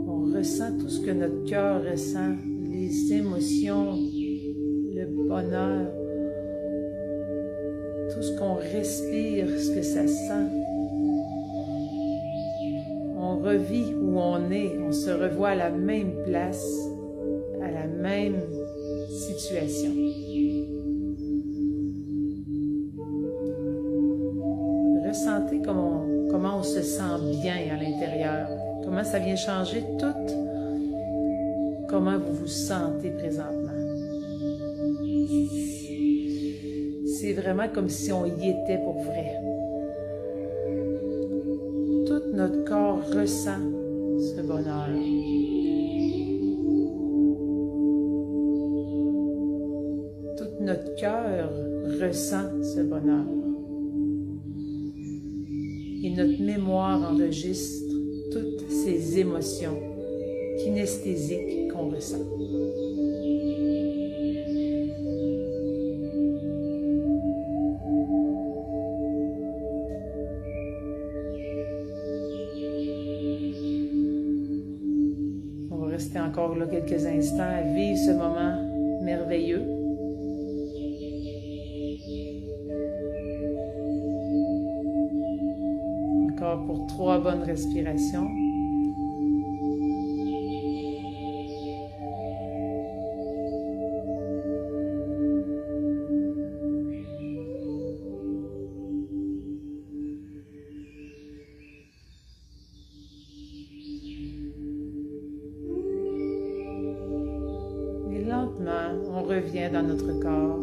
On ressent tout ce que notre cœur ressent, les émotions, le bonheur, tout ce qu'on respire, ce que ça sent. On revit où on est, on se revoit à la même place, à la même situation. Ressentez comment on se sent bien à l'intérieur, comment ça vient changer tout, comment vous vous sentez présentement. c'est vraiment comme si on y était pour vrai. Tout notre corps ressent ce bonheur. Tout notre cœur ressent ce bonheur. Et notre mémoire enregistre toutes ces émotions kinesthésiques qu'on ressent. On va rester encore là quelques instants à vivre ce moment merveilleux. Encore pour 3 bonnes respirations. Lentement, on revient dans notre corps,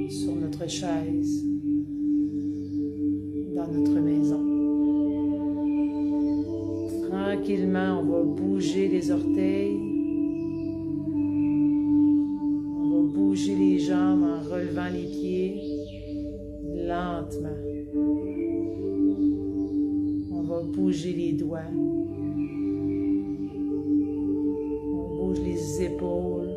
sur notre chaise, dans notre maison. Tranquillement, on va bouger les orteils, on va bouger les jambes en relevant les pieds, lentement. On va bouger les doigts. Les épaules.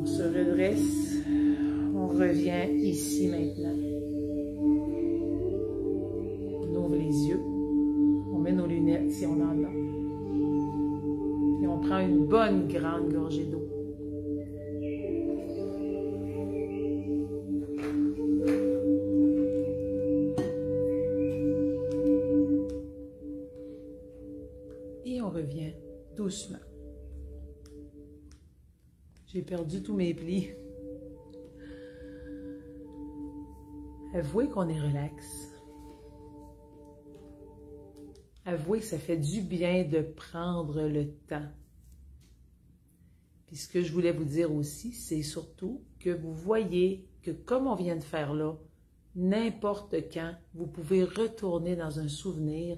On se redresse. On revient ici maintenant. On ouvre les yeux. On met nos lunettes si on en a. Et on prend une bonne grande gorgée d'eau. Revient doucement. J'ai perdu tous mes plis. Avouez qu'on est relax. Avouez que ça fait du bien de prendre le temps. Puis ce que je voulais vous dire aussi, c'est surtout que vous voyez que comme on vient de faire là, n'importe quand, vous pouvez retourner dans un souvenir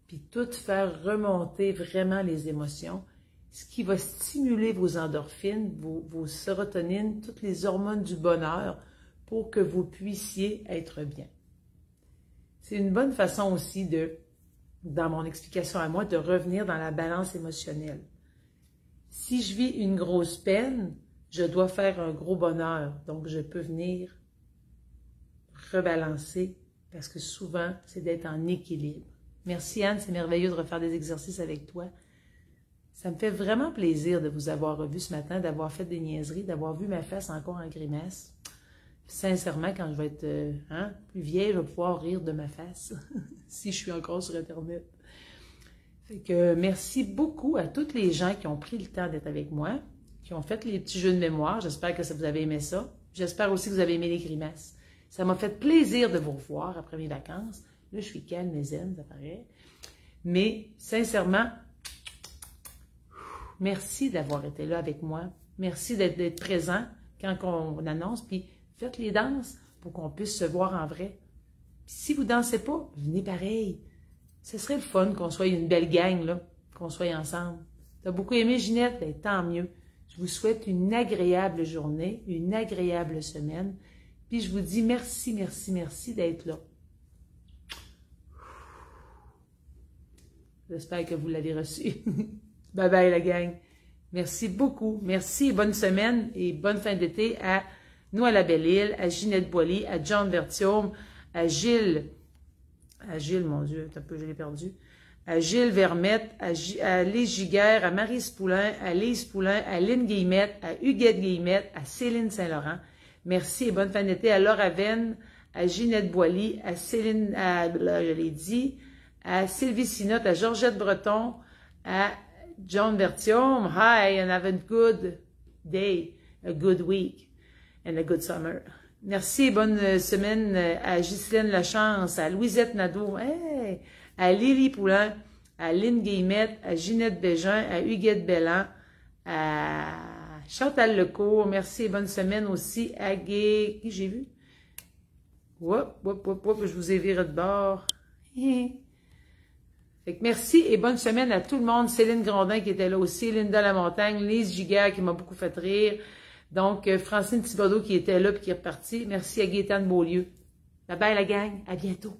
puis tout faire remonter vraiment les émotions, ce qui va stimuler vos endorphines, vos sérotonines, toutes les hormones du bonheur pour que vous puissiez être bien. C'est une bonne façon aussi dans mon explication à moi, de revenir dans la balance émotionnelle. Si je vis une grosse peine, je dois faire un gros bonheur, donc je peux venir rebalancer, parce que souvent, c'est d'être en équilibre. Merci Anne, c'est merveilleux de refaire des exercices avec toi. Ça me fait vraiment plaisir de vous avoir revu ce matin, d'avoir fait des niaiseries, d'avoir vu ma face encore en grimace. Sincèrement, quand je vais être plus vieille, je vais pouvoir rire de ma face, si je suis encore sur Internet. Fait que merci beaucoup à toutes les gens qui ont pris le temps d'être avec moi, qui ont fait les petits jeux de mémoire. J'espère que vous avez aimé ça. J'espère aussi que vous avez aimé les grimaces. Ça m'a fait plaisir de vous revoir après mes vacances. Là, je suis calme et zen, ça paraît. Mais, sincèrement, merci d'avoir été là avec moi. Merci d'être présent quand on annonce. Puis, faites les danses pour qu'on puisse se voir en vrai. Puis, si vous ne dansez pas, venez pareil. Ce serait le fun qu'on soit une belle gang, là, qu'on soit ensemble. Tu as beaucoup aimé, Ginette? Ben, tant mieux. Je vous souhaite une agréable journée, une agréable semaine. Puis, je vous dis merci, merci, merci d'être là. J'espère que vous l'avez reçu. Bye bye la gang. Merci beaucoup. Merci et bonne semaine et bonne fin d'été à nous à la Belle-Île, à Ginette Boily, à John Berthiaume, à Gilles, mon Dieu, un peu, je l'ai perdu, à Gilles Vermette, à Lise Giguère, à Marie Spoulin, à Lise Poulin, à Lynn Guillemette, à Huguette Guillemette, à Céline Saint-Laurent. Merci et bonne fin d'été à Laura Venn, à Ginette Boily, à Céline, je l'ai dit, à Sylvie Sinotte, à Georgette Breton, à John Berthiaume. Hi, and have a good day, a good week, and a good summer. Merci et bonne semaine à Ghislaine Lachance, à Louisette Nadeau, hey, à Lily Poulain, à Lynn Guillemette, à Ginette Bégin, à Huguette Bellan, à Chantal Lecourt, merci et bonne semaine aussi à Guy, qui j'ai vu? Je vous ai viré de bord. Fait que merci et bonne semaine à tout le monde. Céline Grondin qui était là aussi, Linda Lamontagne, Lise Giguère qui m'a beaucoup fait rire. Donc, Francine Thibodeau qui était là puis qui est repartie. Merci à Gaétane Beaulieu. Bye bye la gang, à bientôt.